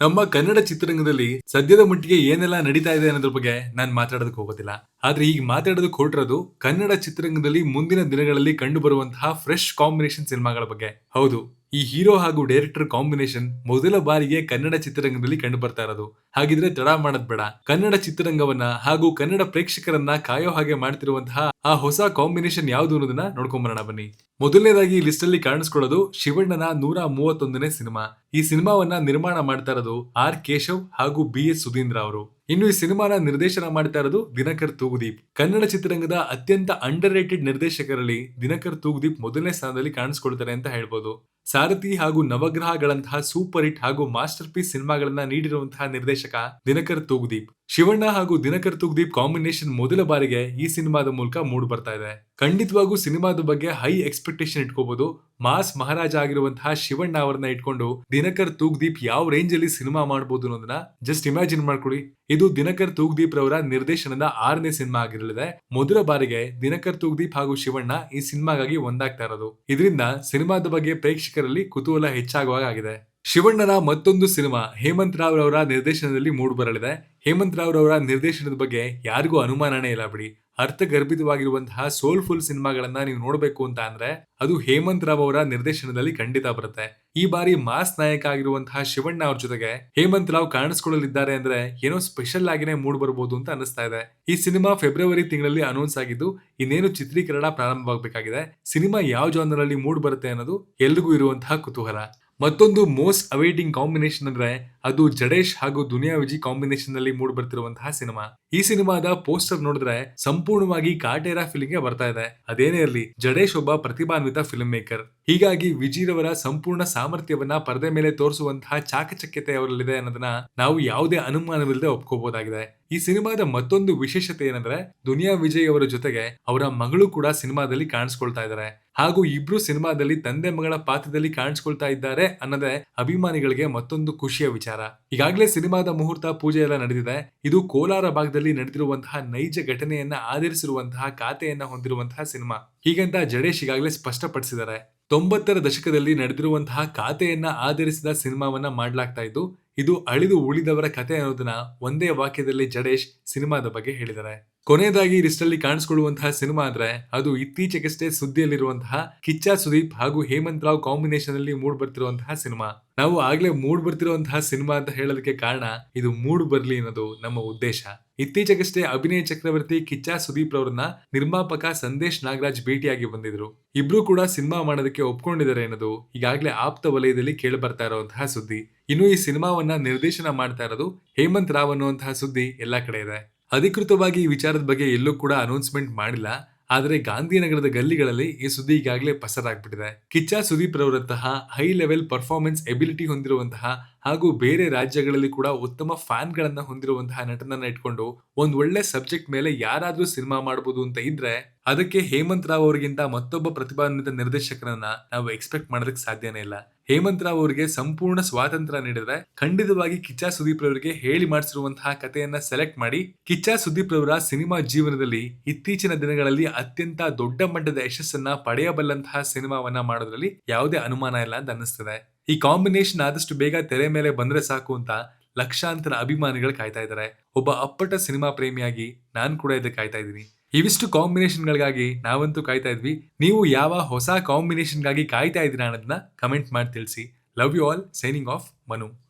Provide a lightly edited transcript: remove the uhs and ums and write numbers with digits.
ನಮ್ಮ ಕನ್ನಡ ಚಿತ್ರರಂಗದಲ್ಲಿ ಸದ್ಯದ ಮಟ್ಟಿಗೆ ಏನೆಲ್ಲ ನಡೀತಾ ಇದೆ ಅನ್ನೋದ್ರ ಬಗ್ಗೆ ನಾನು ಮಾತಾಡೋದಕ್ಕೆ ಹೋಗೋದಿಲ್ಲ. ಆದ್ರೆ ಈಗ ಮಾತಾಡೋದಕ್ಕೆ ಹೊರಟಿರೋದು ಕನ್ನಡ ಚಿತ್ರರಂಗದಲ್ಲಿ ಮುಂದಿನ ದಿನಗಳಲ್ಲಿ ಕಂಡು ಬರುವಂತಹ ಫ್ರೆಶ್ ಕಾಂಬಿನೇಷನ್ ಸಿನಿಮಾಗಳ ಬಗ್ಗೆ. ಹೌದು, ಈ ಹೀರೋ ಹಾಗೂ ಡೈರೆಕ್ಟರ್ ಕಾಂಬಿನೇಷನ್ ಮೊದಲ ಬಾರಿಗೆ ಕನ್ನಡ ಚಿತ್ರರಂಗದಲ್ಲಿ ಕಂಡು ಬರ್ತಾ ಇರೋದು. ಹಾಗಿದ್ರೆ ತಡ ಮಾಡೋದ್ ಬೇಡ, ಕನ್ನಡ ಚಿತ್ರರಂಗವನ್ನ ಹಾಗೂ ಕನ್ನಡ ಪ್ರೇಕ್ಷಕರನ್ನ ಕಾಯೋ ಹಾಗೆ ಮಾಡ್ತಿರುವಂತಹ ಆ ಹೊಸ ಕಾಂಬಿನೇಷನ್ ಯಾವುದು ಅನ್ನೋದನ್ನ ನೋಡ್ಕೊಂಡ್ ಬರೋಣ ಬನ್ನಿ. ಮೊದಲನೇದಾಗಿ ಲಿಸ್ಟ್ ಅಲ್ಲಿ ಕಾಣಿಸ್ಕೊಳ್ಳೋದು ಶಿವಣ್ಣನ 131ನೇ ಸಿನಿಮಾ. ಈ ಸಿನಿಮಾವನ್ನ ನಿರ್ಮಾಣ ಮಾಡ್ತಾ ಇರೋದು ಆರ್ ಕೇಶವ್ ಹಾಗೂ BS ಸುಧೀಂದ್ರ ಅವರು. ಇನ್ನು ಈ ಸಿನಿಮಾನ ನಿರ್ದೇಶನ ಮಾಡ್ತಾ ಇರೋದು ದಿನಕರ್ ತೂಗುದೀಪ್. ಕನ್ನಡ ಚಿತ್ರರಂಗದ ಅತ್ಯಂತ ಅಂಡರ್ ರೇಟೆಡ್ ನಿರ್ದೇಶಕರಲ್ಲಿ ದಿನಕರ್ ತೂಗುದೀಪ್ ಮೊದಲನೇ ಸ್ಥಾನದಲ್ಲಿ ಕಾಣಿಸ್ಕೊಳ್ತಾರೆ ಅಂತ ಹೇಳ್ಬೋದು. ಸಾರಥಿ ಹಾಗೂ ನವಗ್ರಹಗಳಂತಹ ಸೂಪರ್ ಹಿಟ್ ಹಾಗೂ ಮಾಸ್ಟರ್ ಪೀಸ್ ಸಿನಿಮಾಗಳನ್ನ ನೀಡಿರುವಂತಹ ನಿರ್ದೇಶಕ ದಿನಕರ್ ತೂಗುದೀಪ್. ಶಿವಣ್ಣ ಹಾಗೂ ದಿನಕರ್ ತೂಗುದೀಪ್ ಕಾಂಬಿನೇಷನ್ ಮೊದಲ ಬಾರಿಗೆ ಈ ಸಿನಿಮಾದ ಮೂಲಕ ಮೂಡ್ ಬರ್ತಾ ಇದೆ. ಖಂಡಿತವಾಗೂ ಸಿನಿಮಾದ ಬಗ್ಗೆ ಹೈ ಎಕ್ಸ್ಪೆಕ್ಟೇಷನ್ ಇಟ್ಕೋಬಹುದು. ಮಾಸ್ ಮಹಾರಾಜ ಆಗಿರುವಂತಹ ಶಿವಣ್ಣ ಅವರನ್ನ ಇಟ್ಕೊಂಡು ದಿನಕರ್ ತೂಗುದೀಪ್ ಯಾವ ರೇಂಜ್ ಅಲ್ಲಿ ಸಿನಿಮಾ ಮಾಡಬಹುದು ಅನ್ನೋದನ್ನ ಜಸ್ಟ್ ಇಮ್ಯಾಜಿನ್ ಮಾಡ್ಕೊಳ್ಳಿ. ಇದು ದಿನಕರ್ ತೂಗುದೀಪ್ ರವರ ನಿರ್ದೇಶನದ 6ನೇ ಸಿನಿಮಾ ಆಗಿರಲಿದೆ. ಮೊದಲ ಬಾರಿಗೆ ದಿನಕರ್ ತೂಗುದೀಪ್ ಹಾಗೂ ಶಿವಣ್ಣ ಈ ಸಿನಿಮಾಗಾಗಿ ಒಂದಾಗ್ತಾ ಇರೋದು. ಇದರಿಂದ ಸಿನಿಮಾದ ಬಗ್ಗೆ ಪ್ರೇಕ್ಷಕರಲ್ಲಿ ಕುತೂಹಲ ಹೆಚ್ಚಾಗುವಾಗ ಆಗಿದೆ. ಶಿವಣ್ಣನ ಮತ್ತೊಂದು ಸಿನಿಮಾ ಹೇಮಂತ್ ರಾವ್ ರವರ ನಿರ್ದೇಶನದಲ್ಲಿ ಮೂಡ್ ಬರಲಿದೆ. ಹೇಮಂತ್ ರಾವ್ ರವರ ನಿರ್ದೇಶನದ ಬಗ್ಗೆ ಯಾರಿಗೂ ಅನುಮಾನನೇ ಇಲ್ಲ ಬಿಡಿ. ಅರ್ಥಗರ್ಭಿತವಾಗಿರುವಂತಹ ಸೋಲ್ಫುಲ್ ಸಿನಿಮಾಗಳನ್ನ ನೀವು ನೋಡಬೇಕು ಅಂತ ಅಂದ್ರೆ ಅದು ಹೇಮಂತ್ ರಾವ್ ಅವರ ನಿರ್ದೇಶನದಲ್ಲಿ ಖಂಡಿತ ಬರುತ್ತೆ. ಈ ಬಾರಿ ಮಾಸ್ ನಾಯಕ ಆಗಿರುವಂತಹ ಶಿವಣ್ಣ ಅವ್ರ ಜೊತೆಗೆ ಹೇಮಂತ್ ರಾವ್ ಕಾಣಿಸ್ಕೊಳ್ಳಲಿದ್ದಾರೆ ಅಂದ್ರೆ ಏನೋ ಸ್ಪೆಷಲ್ ಆಗಿನೇ ಮೂಡ್ ಬರಬಹುದು ಅಂತ ಅನಿಸ್ತಾ ಇದೆ. ಈ ಸಿನಿಮಾ ಫೆಬ್ರವರಿ ತಿಂಗಳಲ್ಲಿ ಅನೌನ್ಸ್ ಆಗಿದ್ದು ಇನ್ನೇನು ಚಿತ್ರೀಕರಣ ಪ್ರಾರಂಭವಾಗಬೇಕಾಗಿದೆ. ಸಿನಿಮಾ ಯಾವ ಜಾನರ್ ಅಲ್ಲಿ ಮೂಡ್ ಬರುತ್ತೆ ಅನ್ನೋದು ಎಲ್ರಿಗೂ ಇರುವಂತಹ ಕುತೂಹಲ. ಮತ್ತೊಂದು ಮೋಸ್ಟ್ ಅವೈಟಿಂಗ್ ಕಾಂಬಿನೇಷನ್ ಅಂದ್ರೆ ಅದು ಜಡೇಶ್ ಹಾಗೂ ದುನಿಯಾ ವಿಜಿ ಕಾಂಬಿನೇಷನ್ ನಲ್ಲಿ ಮೂಡ್ ಬರ್ತಿರುವಂತಹ ಸಿನಿಮಾ. ಈ ಸಿನಿಮಾದ ಪೋಸ್ಟರ್ ನೋಡಿದ್ರೆ ಸಂಪೂರ್ಣವಾಗಿ ಕಾಟೇರ ಫೀಲಿಂಗ್ ಗೆ ಬರ್ತಾ ಇದೆ. ಅದೇನೇ ಇರಲಿ, ಜಡೇಶ್ ಒಬ್ಬ ಪ್ರತಿಭಾನ್ವಿತ ಫಿಲ್ಮ್ ಮೇಕರ್. ಹೀಗಾಗಿ ವಿಜಿರವರ ಸಂಪೂರ್ಣ ಸಾಮರ್ಥ್ಯವನ್ನ ಪರದೆ ಮೇಲೆ ತೋರಿಸುವಂತಹ ಚಾಕಚಕ್ಯತೆ ಅವರಲ್ಲಿದೆ ಅನ್ನೋದನ್ನ ನಾವು ಯಾವುದೇ ಅನುಮಾನವಿಲ್ಲದೆ ಒಪ್ಕೋಬಹುದಾಗಿದೆ. ಈ ಸಿನಿಮಾದ ಮತ್ತೊಂದು ವಿಶೇಷತೆ ಏನಂದ್ರೆ ದುನಿಯಾ ವಿಜಯ್ ಅವರ ಜೊತೆಗೆ ಅವರ ಮಗಳು ಕೂಡ ಸಿನಿಮಾದಲ್ಲಿ ಕಾಣಿಸ್ಕೊಳ್ತಾ ಇದ್ದಾರೆ ಹಾಗೂ ಇಬ್ರು ಸಿನಿಮಾದಲ್ಲಿ ತಂದೆ ಮಗಳ ಪಾತ್ರದಲ್ಲಿ ಕಾಣಿಸ್ಕೊಳ್ತಾ ಇದ್ದಾರೆ ಅನ್ನೋದೇ ಅಭಿಮಾನಿಗಳಿಗೆ ಮತ್ತೊಂದು ಖುಷಿಯ ವಿಚಾರ. ಈಗಾಗಲೇ ಸಿನಿಮಾದ ಮುಹೂರ್ತ ಪೂಜೆ ಎಲ್ಲ ನಡೆದಿದೆ. ಇದು ಕೋಲಾರ ಭಾಗದಲ್ಲಿ ನಡೆದಿರುವಂತಹ ನೈಜ ಘಟನೆಯನ್ನ ಆಧರಿಸಿರುವಂತಹ ಖಾತೆಯನ್ನ ಹೊಂದಿರುವಂತಹ ಸಿನಿಮಾ. ಹೀಗಂತ ಜಡೇಶ್ ಈಗಾಗಲೇ ಸ್ಪಷ್ಟಪಡಿಸಿದ್ದಾರೆ. 90ರ ದಶಕದಲ್ಲಿ ನಡೆದಿರುವಂತಹ ಖಾತೆಯನ್ನ ಆಧರಿಸಿದ ಸಿನಿಮಾವನ್ನ ಮಾಡ್ಲಾಗ್ತಾ ಇದ್ದು ಇದು ಅಳಿದು ಉಳಿದವರ ಕತೆ ಅನ್ನೋದನ್ನ ಒಂದೇ ವಾಕ್ಯದಲ್ಲಿ ಜಡೇಶ್ ಸಿನಿಮಾದ ಬಗ್ಗೆ ಹೇಳಿದ್ದಾರೆ. ಕೊನೆಯದಾಗಿ ಲಿಸ್ಟಲ್ಲಿ ಕಾಣಿಸಿಕೊಳ್ಳುವಂತಹ ಸಿನಿಮಾ ಅಂದ್ರೆ ಅದು ಇತ್ತೀಚೆಗಷ್ಟೇ ಸುದ್ದಿಯಲ್ಲಿರುವಂತಹ ಕಿಚ್ಚ ಸುದೀಪ್ ಹಾಗೂ ಹೇಮಂತ್ ರಾವ್ ಕಾಂಬಿನೇಷನ್ ಅಲ್ಲಿ ಮೂಡ್ ಬರ್ತಿರುವಂತಹ ಸಿನಿಮಾ. ನಾವು ಆಗ್ಲೇ ಮೂಡ್ ಬರ್ತಿರುವಂತಹ ಸಿನಿಮಾ ಅಂತ ಹೇಳೋದಕ್ಕೆ ಕಾರಣ ಇದು ಮೂಡ್ ಬರ್ಲಿ ಅನ್ನೋದು ನಮ್ಮ ಉದ್ದೇಶ. ಇತ್ತೀಚೆಗಷ್ಟೇ ಅಭಿನಯ ಚಕ್ರವರ್ತಿ ಕಿಚ್ಚ ಸುದೀಪ್ ರವರನ್ನ ನಿರ್ಮಾಪಕ ಸಂದೇಶ್ ನಾಗರಾಜ್ ಭೇಟಿಯಾಗಿ ಬಂದಿದ್ರು. ಇಬ್ರು ಕೂಡ ಸಿನಿಮಾ ಮಾಡೋದಕ್ಕೆ ಒಪ್ಕೊಂಡಿದ್ದಾರೆ ಅನ್ನೋದು ಈಗಾಗಲೇ ಆಪ್ತ ವಲಯದಲ್ಲಿ ಕೇಳಿ ಬರ್ತಾ ಇರುವಂತಹ ಸುದ್ದಿ. ಇನ್ನು ಈ ಸಿನಿಮಾವನ್ನ ನಿರ್ದೇಶನ ಮಾಡ್ತಾ ಇರೋದು ಹೇಮಂತ್ ರಾವ್ ಅನ್ನುವಂತಹ ಸುದ್ದಿ ಎಲ್ಲಾ ಕಡೆ ಇದೆ. ಅಧಿಕೃತವಾಗಿ ಈ ವಿಚಾರದ ಬಗ್ಗೆ ಎಲ್ಲೂ ಕೂಡ ಅನೌನ್ಸ್ಮೆಂಟ್ ಮಾಡಿಲ್ಲ. ಆದರೆ ಗಾಂಧಿನಗರದ ಗಲ್ಲಿಗಳಲ್ಲಿ ಈ ಸುದ್ದಿ ಈಗಾಗಲೇ ಪಸರಾಗ್ಬಿಟ್ಟಿದೆ. ಕಿಚ್ಚ ಸುದೀಪ್ ರವರಂತಹ ಹೈ ಲೆವೆಲ್ ಪರ್ಫಾರ್ಮೆನ್ಸ್ ಎಬಿಲಿಟಿ ಹೊಂದಿರುವಂತಹ ಹಾಗೂ ಬೇರೆ ರಾಜ್ಯಗಳಲ್ಲಿ ಕೂಡ ಉತ್ತಮ ಫ್ಯಾನ್ ಗಳನ್ನ ಹೊಂದಿರುವಂತಹ ನಟನನ್ನ ಇಟ್ಕೊಂಡು ಒಂದ್ ಒಳ್ಳೆ ಸಬ್ಜೆಕ್ಟ್ ಮೇಲೆ ಯಾರಾದ್ರೂ ಸಿನಿಮಾ ಮಾಡಬಹುದು ಅಂತ ಇದ್ರೆ ಅದಕ್ಕೆ ಹೇಮಂತ್ ರಾವ್ ಅವರಿಗಿಂತ ಮತ್ತೊಬ್ಬ ಪ್ರತಿಭಾನ್ವಿತ ನಿರ್ದೇಶಕರನ್ನ ನಾವು ಎಕ್ಸ್ಪೆಕ್ಟ್ ಮಾಡೋದಕ್ಕೆ ಸಾಧ್ಯನೇ ಇಲ್ಲ. ಹೇಮಂತ್ ರಾವ್ ಅವರಿಗೆ ಸಂಪೂರ್ಣ ಸ್ವಾತಂತ್ರ್ಯ ನೀಡಿದ್ರೆ ಖಂಡಿತವಾಗಿ ಕಿಚ್ಚ ಸುದೀಪ್ ರವರಿಗೆ ಹೇಳಿ ಮಾಡಿಸಿರುವಂತಹ ಕಥೆಯನ್ನ ಸೆಲೆಕ್ಟ್ ಮಾಡಿ ಕಿಚ್ಚ ಸುದೀಪ್ ರವರ ಸಿನಿಮಾ ಜೀವನದಲ್ಲಿ ಇತ್ತೀಚಿನ ದಿನಗಳಲ್ಲಿ ಅತ್ಯಂತ ದೊಡ್ಡ ಮಟ್ಟದ ಯಶಸ್ಸನ್ನ ಪಡೆಯಬಲ್ಲಂತಹ ಸಿನಿಮಾವನ್ನ ಮಾಡೋದ್ರಲ್ಲಿ ಯಾವುದೇ ಅನುಮಾನ ಇಲ್ಲ ಅಂತ ಅನ್ನಿಸ್ತದೆ. ಈ ಕಾಂಬಿನೇಷನ್ ಆದಷ್ಟು ಬೇಗ ತೆರೆ ಮೇಲೆ ಬಂದ್ರೆ ಸಾಕು ಅಂತ ಲಕ್ಷಾಂತರ ಅಭಿಮಾನಿಗಳು ಕಾಯ್ತಾ ಇದ್ದಾರೆ. ಒಬ್ಬ ಅಪ್ಪಟ ಸಿನಿಮಾ ಪ್ರೇಮಿಯಾಗಿ ನಾನು ಕೂಡ ಇದಕ್ಕೆ ಕಾಯ್ತಾ ಇದ್ದೀನಿ. ಇವಿಷ್ಟು ಕಾಂಬಿನೇಷನ್ ಗಳಿಗಾಗಿ ನಾವಂತೂ ಕಾಯ್ತಾ ಇದ್ವಿ. ನೀವು ಯಾವ ಹೊಸ ಕಾಂಬಿನೇಷನ್ ಗಾಗಿ ಕಾಯ್ತಾ ಇದ್ದೀರಾ ಅನ್ನೋದನ್ನ ಕಮೆಂಟ್ ಮಾಡಿ ತಿಳಿಸಿ. Love you all. Signing off, Manu.